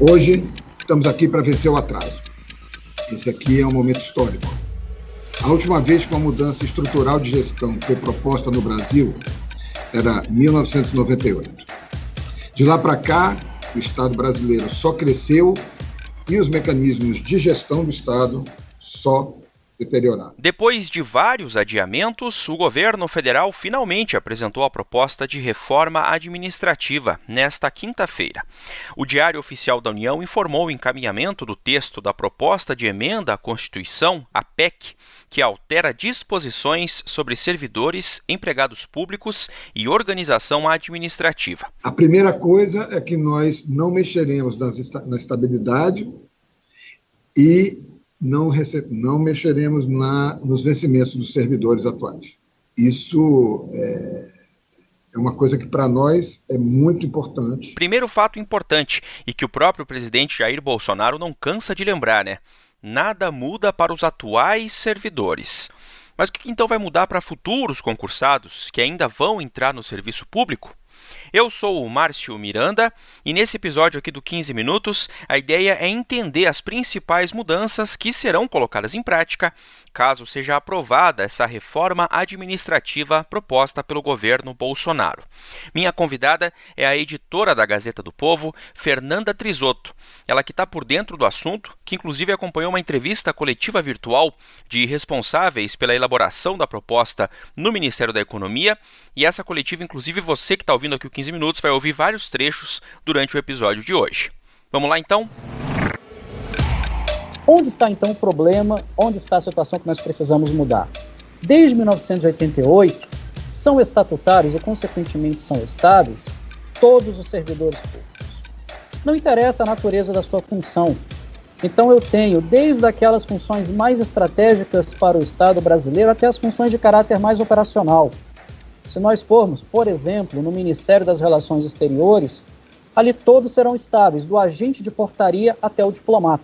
Hoje, estamos aqui para vencer o atraso. Esse aqui é um momento histórico. A última vez que uma mudança estrutural de gestão foi proposta no Brasil era 1998. De lá para cá, o Estado brasileiro só cresceu e os mecanismos de gestão do Estado só deterioraram. Depois de vários adiamentos, o governo federal finalmente apresentou a proposta de reforma administrativa nesta quinta-feira. O Diário Oficial da União informou o encaminhamento do texto da proposta de emenda à Constituição, a PEC, que altera disposições sobre servidores, empregados públicos e organização administrativa. A primeira coisa é que nós não mexeremos na estabilidade e não mexeremos nos vencimentos dos servidores atuais. Isso é uma coisa que, para nós, é muito importante. Primeiro fato importante, e que o próprio presidente Jair Bolsonaro não cansa de lembrar, né? Nada muda para os atuais servidores. Mas o que então vai mudar para futuros concursados que ainda vão entrar no serviço público? Eu sou o Márcio Miranda e nesse episódio aqui do 15 Minutos, a ideia é entender as principais mudanças que serão colocadas em prática caso seja aprovada essa reforma administrativa proposta pelo governo Bolsonaro. Minha convidada é a editora da Gazeta do Povo, Fernanda Trisotto. Ela que está por dentro do assunto, que inclusive acompanhou uma entrevista coletiva virtual de responsáveis pela elaboração da proposta no Ministério da Economia, e essa coletiva, inclusive você que está ouvindo aqui o 15 Minutos, vai ouvir vários trechos durante o episódio de hoje. Vamos lá então? Onde está então o problema? Onde está a situação que nós precisamos mudar? Desde 1988, são estatutários e, consequentemente, são estáveis todos os servidores públicos. Não interessa a natureza da sua função. Então eu tenho desde aquelas funções mais estratégicas para o Estado brasileiro até as funções de caráter mais operacional. Se nós formos, por exemplo, no Ministério das Relações Exteriores, ali todos serão estáveis, do agente de portaria até o diplomata.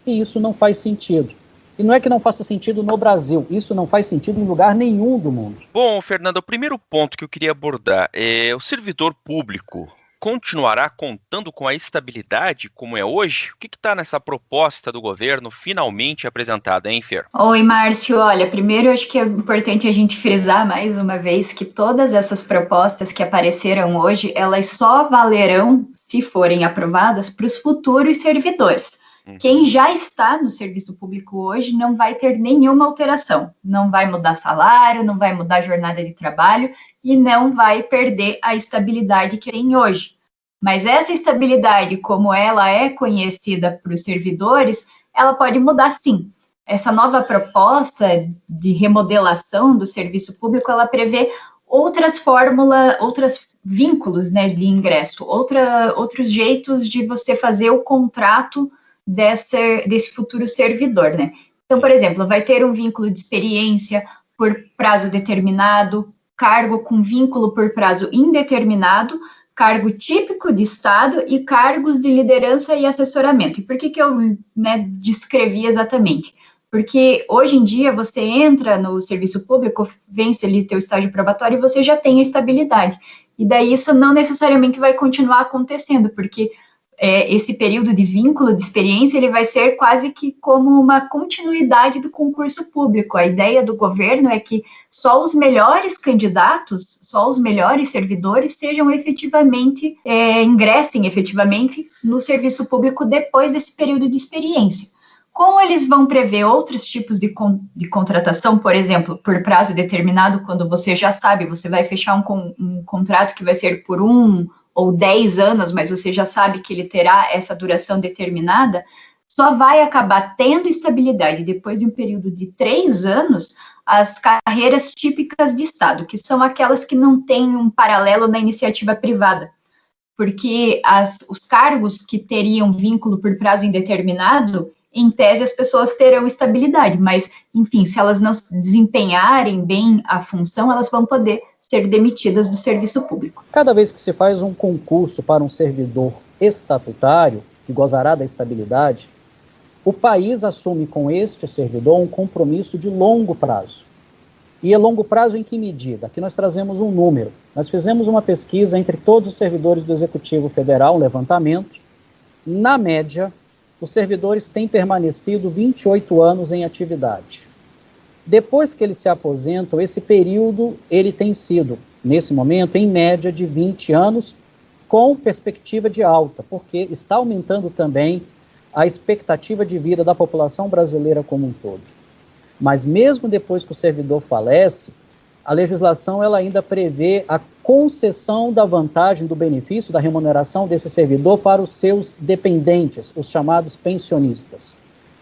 E isso não faz sentido. E não é que não faça sentido no Brasil, isso não faz sentido em lugar nenhum do mundo. Bom, Fernanda, o primeiro ponto que eu queria abordar é o servidor público continuará contando com a estabilidade como é hoje? O que está nessa proposta do governo finalmente apresentada, hein, Fer? Oi, Márcio. Olha, primeiro eu acho que é importante a gente frisar mais uma vez que todas essas propostas que apareceram hoje, elas só valerão, se forem aprovadas, para os futuros servidores. Quem já está no serviço público hoje não vai ter nenhuma alteração, não vai mudar salário, não vai mudar jornada de trabalho e não vai perder a estabilidade que tem hoje. Mas essa estabilidade, como ela é conhecida para os servidores, ela pode mudar sim. Essa nova proposta de remodelação do serviço público, ela prevê outras fórmulas, outros vínculos, né, de ingresso, outros jeitos de você fazer o contrato desse futuro servidor, né? Então, por exemplo, vai ter um vínculo de experiência por prazo determinado, cargo com vínculo por prazo indeterminado, cargo típico de Estado e cargos de liderança e assessoramento. E por que eu descrevi exatamente? Porque hoje em dia você entra no serviço público, vence ali teu estágio probatório e você já tem a estabilidade. E daí isso não necessariamente vai continuar acontecendo, porque esse período de vínculo, de experiência, ele vai ser quase que como uma continuidade do concurso público. A ideia do governo é que só os melhores candidatos, só os melhores servidores sejam efetivamente, ingressem efetivamente no serviço público depois desse período de experiência. Como eles vão prever outros tipos de contratação, por exemplo, por prazo determinado, quando você já sabe, você vai fechar um contrato que vai ser por 1 ou 10 anos, mas você já sabe que ele terá essa duração determinada, só vai acabar tendo estabilidade depois de um período de 3 anos, as carreiras típicas de Estado, que são aquelas que não têm um paralelo na iniciativa privada. Porque os cargos que teriam vínculo por prazo indeterminado, em tese as pessoas terão estabilidade, mas, enfim, se elas não desempenharem bem a função, elas vão poder ser demitidas do serviço público. Cada vez que se faz um concurso para um servidor estatutário, que gozará da estabilidade, o país assume com este servidor um compromisso de longo prazo. E é longo prazo em que medida? Aqui nós trazemos um número. Nós fizemos uma pesquisa entre todos os servidores do Executivo Federal, um levantamento, na média, os servidores têm permanecido 28 anos em atividade. Depois que eles se aposentam, esse período ele tem sido, nesse momento, em média de 20 anos, com perspectiva de alta, porque está aumentando também a expectativa de vida da população brasileira como um todo. Mas mesmo depois que o servidor falece, a legislação ela ainda prevê a concessão da vantagem, do benefício, da remuneração desse servidor para os seus dependentes, os chamados pensionistas.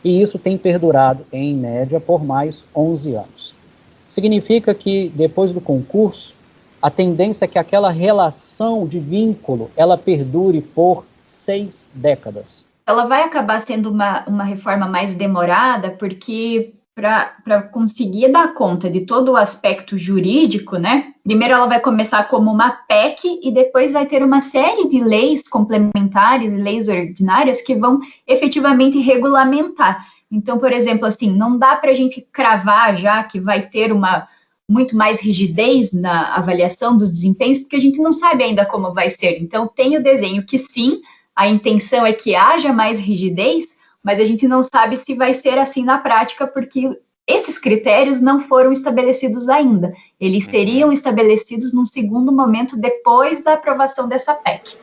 E isso tem perdurado, em média, por mais 11 anos. Significa que, depois do concurso, a tendência é que aquela relação de vínculo, ela perdure por 6 décadas. Ela vai acabar sendo uma reforma mais demorada, porque para conseguir dar conta de todo o aspecto jurídico, né? Primeiro ela vai começar como uma PEC e depois vai ter uma série de leis complementares e leis ordinárias que vão efetivamente regulamentar. Então, por exemplo, assim, não dá para a gente cravar já que vai ter muito mais rigidez na avaliação dos desempenhos, porque a gente não sabe ainda como vai ser. Então, tem o desenho que sim, a intenção é que haja mais rigidez, mas a gente não sabe se vai ser assim na prática, porque esses critérios não foram estabelecidos ainda. Eles seriam estabelecidos num segundo momento depois da aprovação dessa PEC.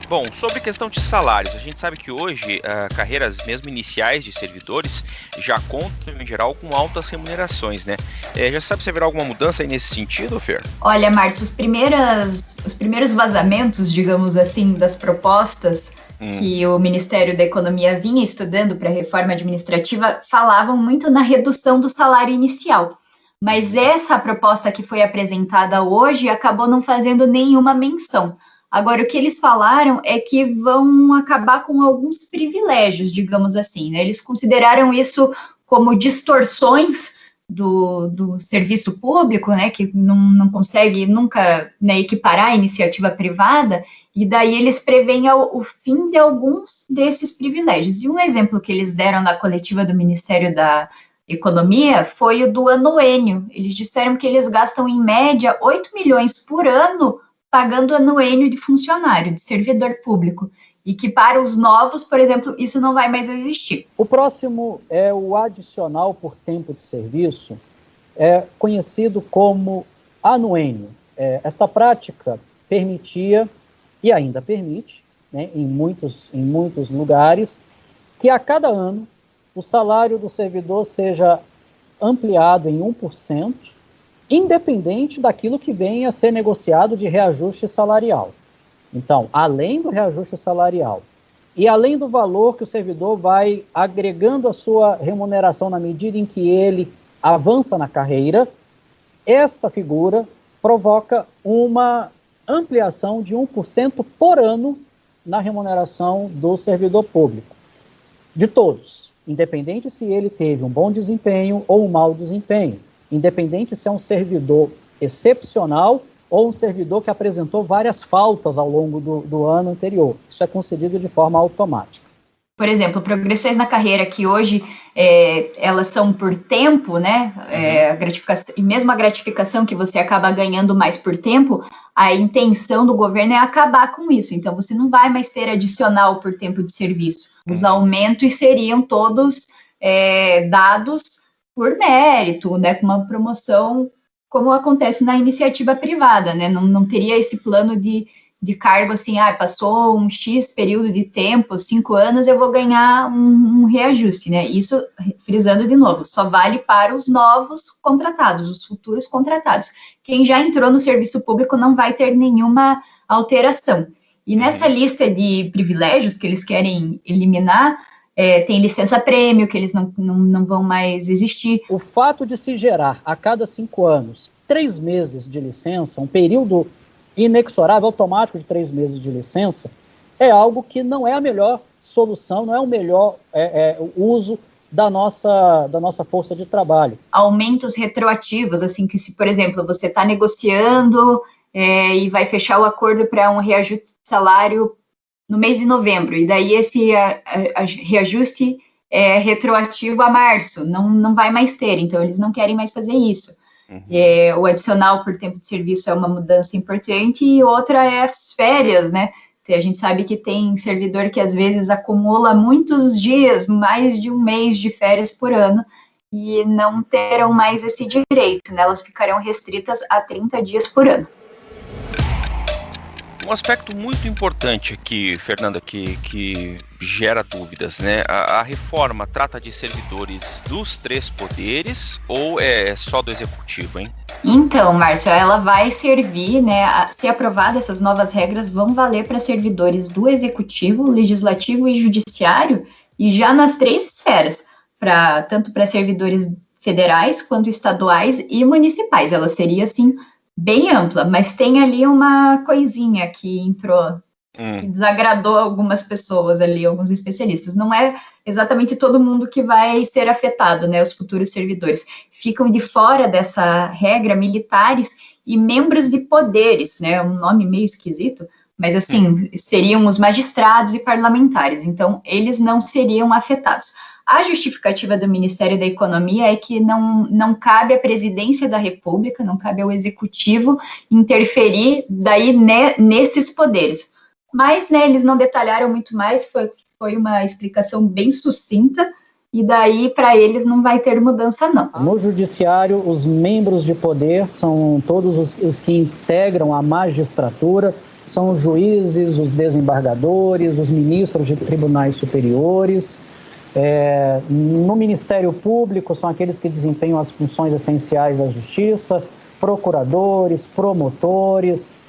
Bom, sobre questão de salários, a gente sabe que hoje carreiras mesmo iniciais de servidores já contam, em geral, com altas remunerações, né? Já sabe se haverá alguma mudança aí nesse sentido, Fer? Olha, Márcio, os primeiros vazamentos, digamos assim, das propostas que o Ministério da Economia vinha estudando para a reforma administrativa falavam muito na redução do salário inicial. Mas essa proposta que foi apresentada hoje acabou não fazendo nenhuma menção. Agora, o que eles falaram é que vão acabar com alguns privilégios, digamos assim, né? Eles consideraram isso como distorções do serviço público, né? Que não consegue nunca, né, equiparar a iniciativa privada, e daí eles preveem o fim de alguns desses privilégios. E um exemplo que eles deram na coletiva do Ministério da Economia foi o do anuênio. Eles disseram que eles gastam, em média, 8 milhões por ano pagando anuênio de funcionário, de servidor público, e que para os novos, por exemplo, isso não vai mais existir. O próximo é o adicional por tempo de serviço, conhecido como anuênio. Esta prática permitia, e ainda permite, né, em muitos lugares, que a cada ano o salário do servidor seja ampliado em 1%, independente daquilo que venha a ser negociado de reajuste salarial. Então, além do reajuste salarial e além do valor que o servidor vai agregando à sua remuneração na medida em que ele avança na carreira, esta figura provoca uma ampliação de 1% por ano na remuneração do servidor público, de todos, independente se ele teve um bom desempenho ou um mau desempenho. Independente se é um servidor excepcional ou um servidor que apresentou várias faltas ao longo do ano anterior. Isso é concedido de forma automática. Por exemplo, progressões na carreira que hoje elas são por tempo, né? A gratificação, e mesmo a gratificação que você acaba ganhando mais por tempo, a intenção do governo é acabar com isso. Então, você não vai mais ter adicional por tempo de serviço. Os aumentos seriam todos dados por mérito, né, com uma promoção, como acontece na iniciativa privada, né, não teria esse plano de cargo assim, passou um X período de tempo, 5 anos, eu vou ganhar um reajuste, né, isso, frisando de novo, só vale para os novos contratados, os futuros contratados. Quem já entrou no serviço público não vai ter nenhuma alteração. E nessa lista de privilégios que eles querem eliminar, tem licença-prêmio, que eles não vão mais existir. O fato de se gerar, a cada 5 anos, 3 meses de licença, um período inexorável, automático de 3 meses de licença, é algo que não é a melhor solução, não é o melhor uso da nossa força de trabalho. Aumentos retroativos, assim, que se, por exemplo, você está negociando e vai fechar o acordo para um reajuste de salário no mês de novembro, e daí esse reajuste é retroativo a março, não vai mais ter, então eles não querem mais fazer isso. O adicional por tempo de serviço é uma mudança importante, e outra é as férias, né? A gente sabe que tem servidor que às vezes acumula muitos dias, mais de um mês de férias por ano, e não terão mais esse direito, né? Elas ficarão restritas a 30 dias por ano. Um aspecto muito importante aqui, Fernanda, que gera dúvidas, né? A reforma trata de servidores dos 3 poderes ou é só do executivo, hein? Então, Márcio, ela vai servir, né? Se aprovadas, essas novas regras vão valer para servidores do executivo, legislativo e judiciário, e já nas 3 esferas, tanto para servidores federais quanto estaduais e municipais. Ela seria, assim, bem ampla, mas tem ali uma coisinha que entrou, que desagradou algumas pessoas ali, alguns especialistas. Não é exatamente todo mundo que vai ser afetado, né, os futuros servidores. Ficam de fora dessa regra militares e membros de poderes, né, um nome meio esquisito, mas assim, seriam os magistrados e parlamentares, então eles não seriam afetados. A justificativa do Ministério da Economia é que não cabe à presidência da República, não cabe ao executivo interferir daí nesses poderes. Mas, né, eles não detalharam muito mais, foi uma explicação bem sucinta, e daí para eles não vai ter mudança, não. No judiciário, os membros de poder são todos os que integram a magistratura, são os juízes, os desembargadores, os ministros de tribunais superiores. No Ministério Público, são aqueles que desempenham as funções essenciais da justiça, procuradores, promotores.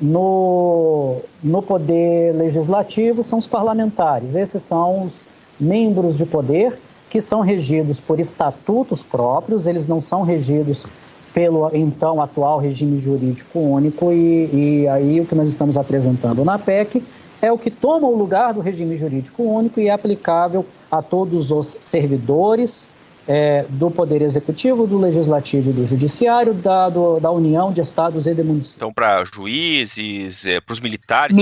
No Poder Legislativo, são os parlamentares. Esses são os membros de poder que são regidos por estatutos próprios, eles não são regidos pelo, então, atual regime jurídico único, e aí o que nós estamos apresentando na PEC é o que toma o lugar do regime jurídico único e é aplicável a todos os servidores do Poder Executivo, do Legislativo e do Judiciário, da União de Estados e de municípios. Então, para juízes, para os militares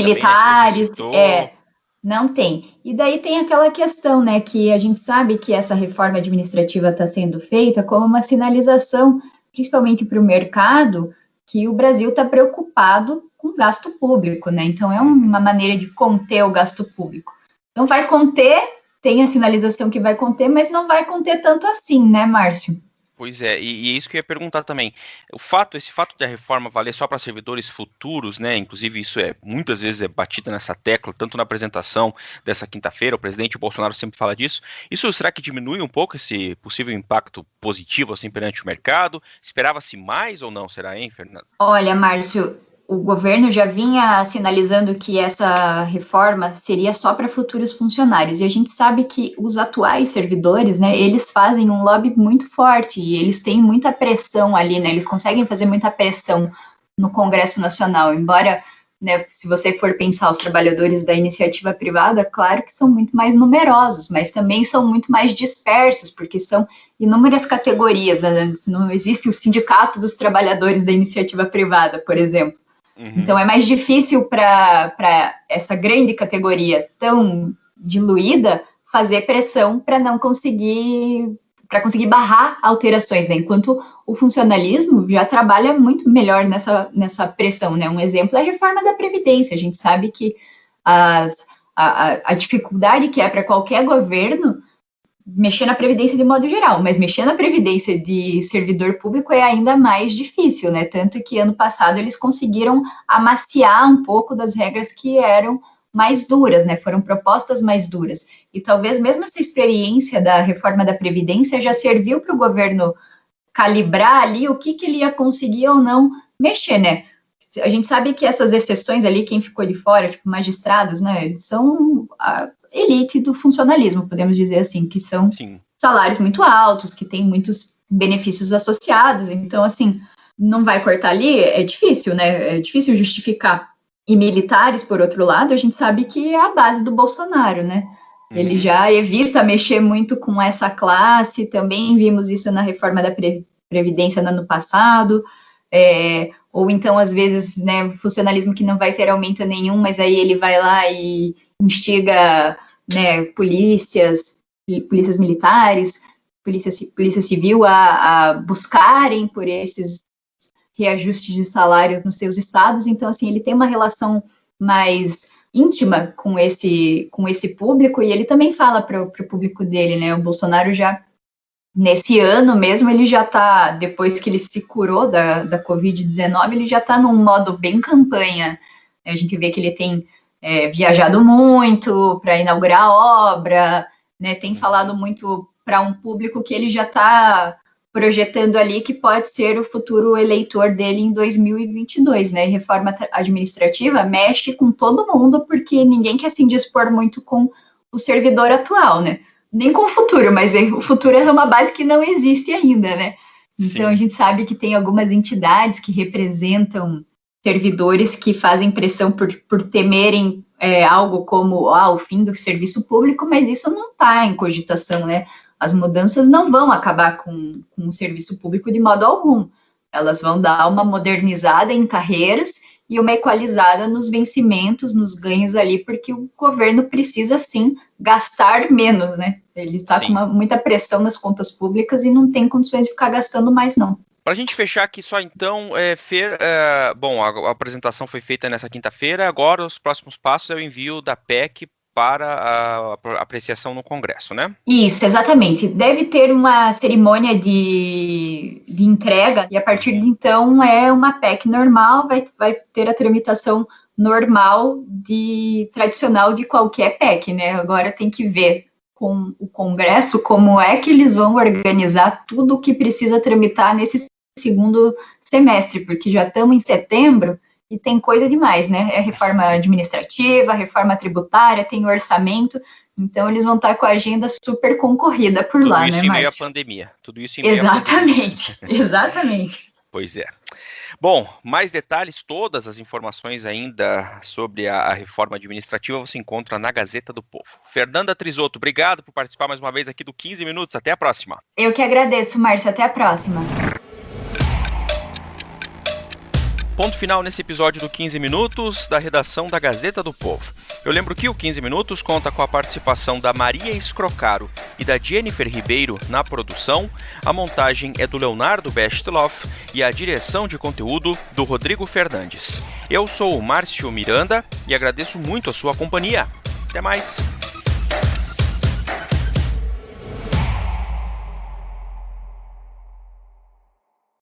também, né, não tem. E daí tem aquela questão, né, que a gente sabe que essa reforma administrativa está sendo feita como uma sinalização, principalmente para o mercado, que o Brasil está preocupado com o gasto público, né? Então, é uma maneira de conter o gasto público. Então, vai conter, tem a sinalização que vai conter, mas não vai conter tanto assim, né, Márcio? Pois é, e é isso que eu ia perguntar também. Esse fato da reforma valer só para servidores futuros, né? Inclusive, isso muitas vezes é batido nessa tecla, tanto na apresentação dessa quinta-feira, o presidente Bolsonaro sempre fala disso. Isso será que diminui um pouco esse possível impacto positivo assim perante o mercado? Esperava-se mais ou não, será, hein, Fernando? Olha, Márcio, o governo já vinha sinalizando que essa reforma seria só para futuros funcionários, e a gente sabe que os atuais servidores, né, eles fazem um lobby muito forte, e eles têm muita pressão ali, né, eles conseguem fazer muita pressão no Congresso Nacional, embora, né, se você for pensar os trabalhadores da iniciativa privada, claro que são muito mais numerosos, mas também são muito mais dispersos, porque são inúmeras categorias, né? Não existe o sindicato dos trabalhadores da iniciativa privada, por exemplo. Então, é mais difícil para essa grande categoria tão diluída fazer pressão para não conseguir barrar alterações, né? Enquanto o funcionalismo já trabalha muito melhor nessa pressão, né? Um exemplo é a reforma da Previdência. A gente sabe que a dificuldade que é para qualquer governo mexer na Previdência de modo geral, mas mexer na Previdência de servidor público é ainda mais difícil, né? Tanto que ano passado eles conseguiram amaciar um pouco das regras que eram mais duras, né? Foram propostas mais duras. E talvez mesmo essa experiência da reforma da Previdência já serviu para o governo calibrar ali o que ele ia conseguir ou não mexer, né? A gente sabe que essas exceções ali, quem ficou de fora, tipo magistrados, né? Eles são a elite do funcionalismo, podemos dizer assim, que são salários muito altos, que têm muitos benefícios associados, então, assim, não vai cortar ali, é difícil, né? É difícil justificar. E militares, por outro lado, a gente sabe que é a base do Bolsonaro, né? Ele já evita mexer muito com essa classe, também vimos isso na reforma da Previdência no ano passado, ou então, às vezes, né, funcionalismo que não vai ter aumento nenhum, mas aí ele vai lá e instiga, né, polícias militares, polícia civil a buscarem por esses reajustes de salário nos seus estados. Então, assim, ele tem uma relação mais íntima com esse público, e ele também fala para o público dele, né? O Bolsonaro já, nesse ano mesmo, ele já está, depois que ele se curou da Covid-19, ele já está num modo bem campanha. A gente vê que ele tem viajado muito para inaugurar a obra, né? Tem falado muito para um público que ele já está projetando ali que pode ser o futuro eleitor dele em 2022, né? E reforma administrativa mexe com todo mundo, porque ninguém quer se indispor muito com o servidor atual, né? Nem com o futuro, mas o futuro é uma base que não existe ainda, né? Então, a gente sabe que tem algumas entidades que representam servidores que fazem pressão por temerem algo como o fim do serviço público, mas isso não está em cogitação, né? As mudanças não vão acabar com o serviço público de modo algum. Elas vão dar uma modernizada em carreiras e uma equalizada nos vencimentos, nos ganhos ali, porque o governo precisa, sim, gastar menos, né? Ele está com muita pressão nas contas públicas e não tem condições de ficar gastando mais, não. Para a gente fechar aqui só então, bom, a apresentação foi feita nessa quinta-feira, agora os próximos passos é o envio da PEC para a apreciação no Congresso, né? Isso, exatamente. Deve ter uma cerimônia de entrega, e a partir de então é uma PEC normal, vai ter a tramitação normal tradicional de qualquer PEC, né? Agora tem que ver com o Congresso como é que eles vão organizar tudo o que precisa tramitar nesse segundo semestre, porque já estamos em setembro e tem coisa demais, né? É reforma administrativa, reforma tributária, tem orçamento, então eles vão estar com a agenda super concorrida por tudo lá, né, Márcio? Tudo isso em meio à pandemia. Exatamente, exatamente. Pois é. Bom, mais detalhes, todas as informações ainda sobre a reforma administrativa você encontra na Gazeta do Povo. Fernanda Trisotto, obrigado por participar mais uma vez aqui do 15 Minutos. Até a próxima. Eu que agradeço, Márcio. Até a próxima. Ponto final nesse episódio do 15 Minutos, da redação da Gazeta do Povo. Eu lembro que o 15 Minutos conta com a participação da Maria Escrocaro e da Jennifer Ribeiro na produção, a montagem é do Leonardo Bestloff e a direção de conteúdo do Rodrigo Fernandes. Eu sou o Márcio Miranda e agradeço muito a sua companhia. Até mais!